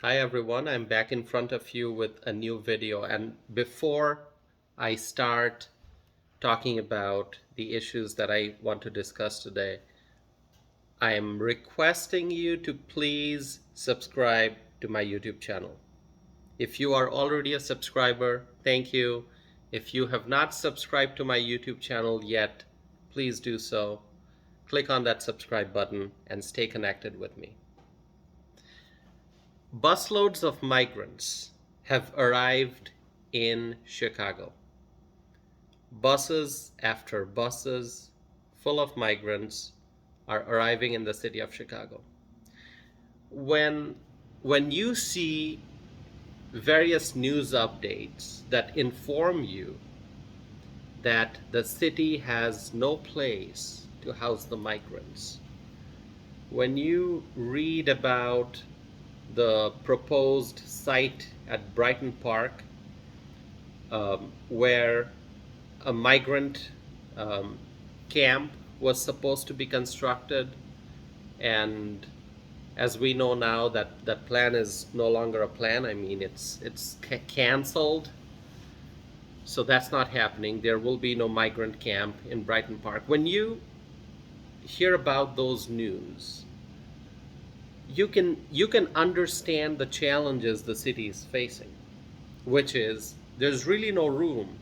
Hi everyone, I'm back in front of you with a new video. And before I start talking about the issues that I want to discuss today, I am requesting you to please subscribe to my YouTube channel. If you are already a subscriber, thank you. If you have not subscribed to my YouTube channel yet, please do so. Click on that subscribe button and stay connected with me. Busloads of migrants have arrived in Chicago. Buses after buses full of migrants are arriving in the city of Chicago. When when you see various news updates that inform you that the city has no place to house the migrants, when you read about the proposed site at Brighton Park, where a migrant um, camp was supposed to be constructed, and as we know now, that plan is no longer a plan. I mean, it's canceled, so that's not happening. There will be no migrant camp in Brighton Park. When you hear about those news, you can understand the challenges the city is facing, which is there's really no room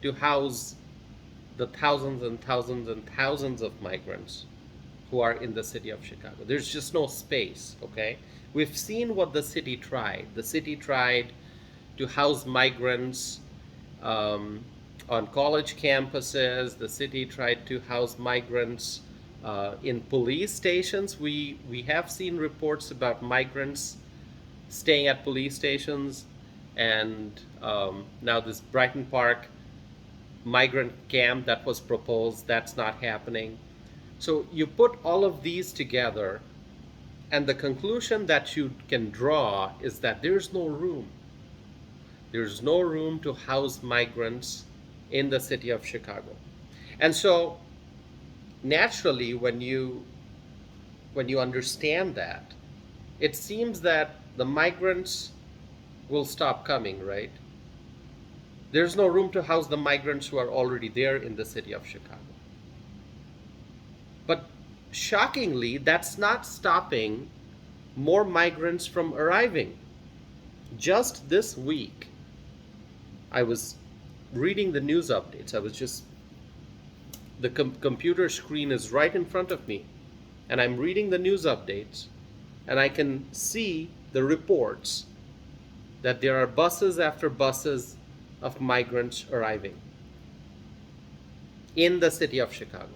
to house the thousands and thousands and thousands of migrants who are in the city of Chicago. There's just no space, okay? We've seen what the city tried. The city tried to house migrants um, on college campuses. The city tried to house migrants in police stations. We have seen reports about migrants staying at police stations, and now this Brighton Park migrant camp that was proposed, that's not happening. So you put all of these together, and the conclusion that you can draw is that there's no room. There's no room to house migrants in the city of Chicago. And so naturally, when you understand that, it seems that the migrants will stop coming, right? There's no room to house the migrants who are already there in the city of Chicago. But shockingly, that's not stopping more migrants from arriving. Just this week, I was reading the news updates. The computer screen is right in front of me, and I'm reading the news updates, and I can see the reports that there are buses after buses of migrants arriving in the city of Chicago.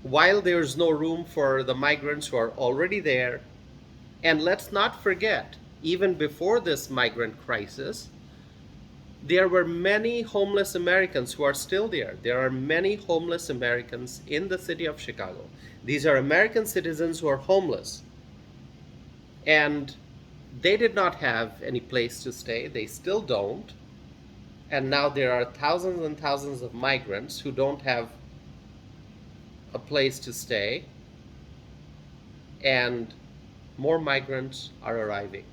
While there's no room for the migrants who are already there, and let's not forget, even before this migrant crisis, there were many homeless Americans who are still there. There are many homeless Americans in the city of Chicago. These are American citizens who are homeless, and they did not have any place to stay. They still don't. And now there are thousands and thousands of migrants who don't have a place to stay, and more migrants are arriving.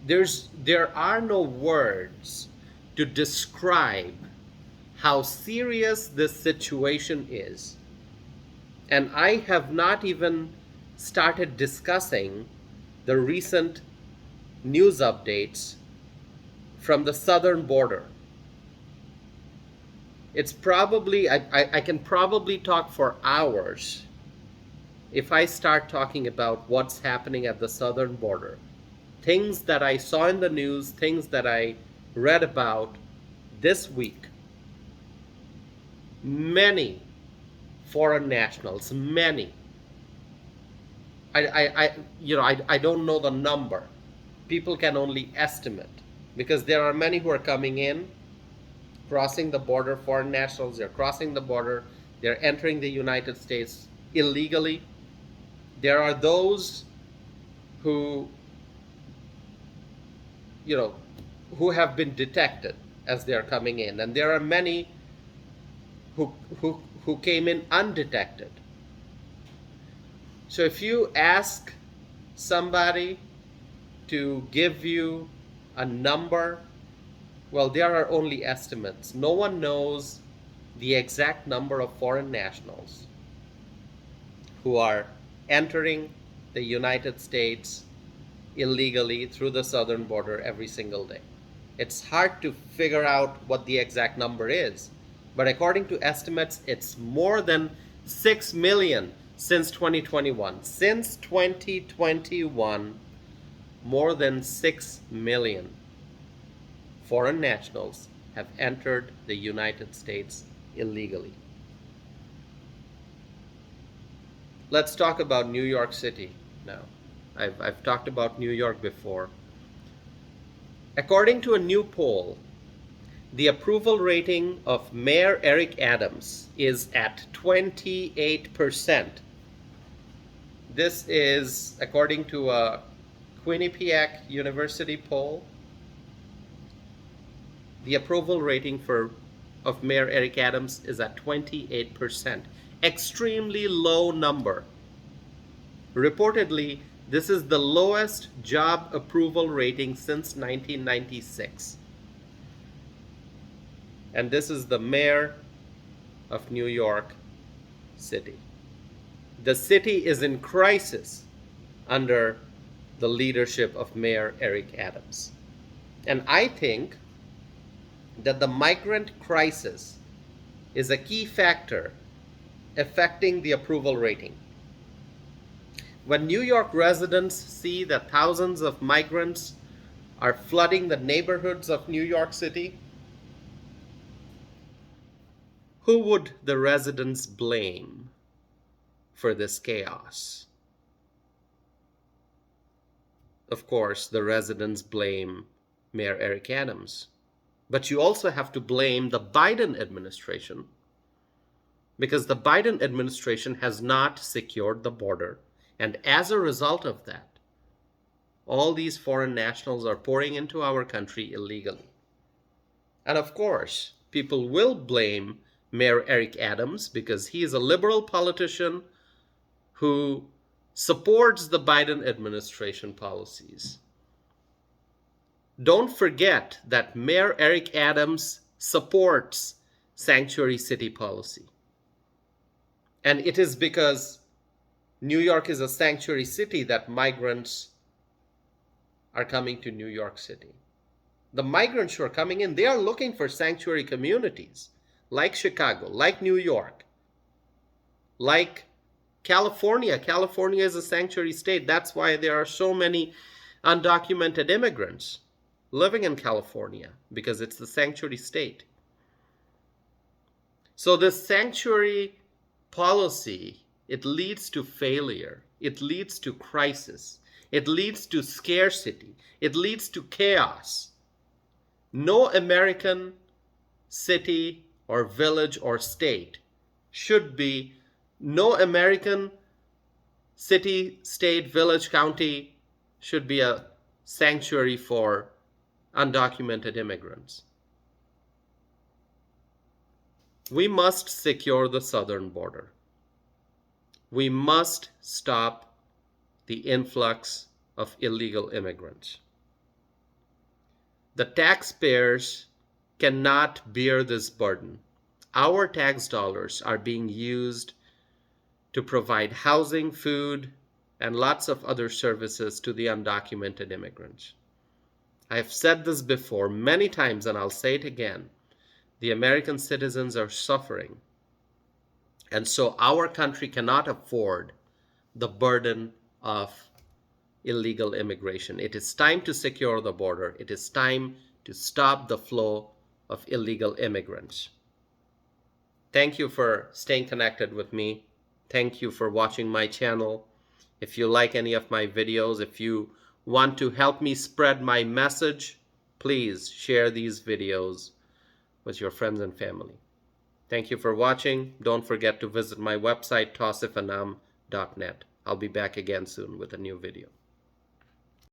There are no words to describe how serious this situation is. And I have not even started discussing the recent news updates from the southern border. It's probably, I can probably talk for hours if I start talking about what's happening at the southern border. Things that I saw in the news, things that I read about this week. Many foreign nationals, many. I don't know the number. People can only estimate, because there are many who are coming in, crossing the border, foreign nationals, they're crossing the border, they're entering the United States illegally. There are those who, who have been detected as they're coming in, and there are many who came in undetected. So if you ask somebody to give you a number, well, there are only estimates. No one knows the exact number of foreign nationals who are entering the United States illegally through the southern border every single day. It's hard to figure out what the exact number is, but according to estimates, it's more than 6 million since 2021. Since 2021, more than 6 million foreign nationals have entered the United States illegally. Let's talk about New York City now. I've talked about New York before. According to a new poll, the approval rating of Mayor Eric Adams is at 28%. This is according to a Quinnipiac University poll. The approval rating of Mayor Eric Adams is at 28%. Extremely low number. Reportedly, this is the lowest job approval rating since 1996. And this is the mayor of New York City. The city is in crisis under the leadership of Mayor Eric Adams. And I think that the migrant crisis is a key factor affecting the approval rating. When New York residents see that thousands of migrants are flooding the neighborhoods of New York City, who would the residents blame for this chaos? Of course, the residents blame Mayor Eric Adams. But you also have to blame the Biden administration, because the Biden administration has not secured the border. And as a result of that, all these foreign nationals are pouring into our country illegally. And of course, people will blame Mayor Eric Adams because he is a liberal politician who supports the Biden administration policies. Don't forget that Mayor Eric Adams supports sanctuary city policy. And it is because New York is a sanctuary city that migrants are coming to New York City. The migrants who are coming in, they are looking for sanctuary communities like Chicago, like New York, like California. California is a sanctuary state. That's why there are so many undocumented immigrants living in California, because it's the sanctuary state. So this sanctuary policy, it leads to failure. It leads to crisis. It leads to scarcity. It leads to chaos. No American city or village or state should be, no American city, state, village, county should be a sanctuary for undocumented immigrants. We must secure the southern border. We must stop the influx of illegal immigrants. The taxpayers cannot bear this burden. Our tax dollars are being used to provide housing, food, and lots of other services to the undocumented immigrants. I've said this before many times, and I'll say it again. The American citizens are suffering. And so our country cannot afford the burden of illegal immigration. It is time to secure the border. It is time to stop the flow of illegal immigrants. Thank you for staying connected with me. Thank you for watching my channel. If you like any of my videos, if you want to help me spread my message, please share these videos with your friends and family. Thank you for watching. Don't forget to visit my website, tausifanam.net. I'll be back again soon with a new video.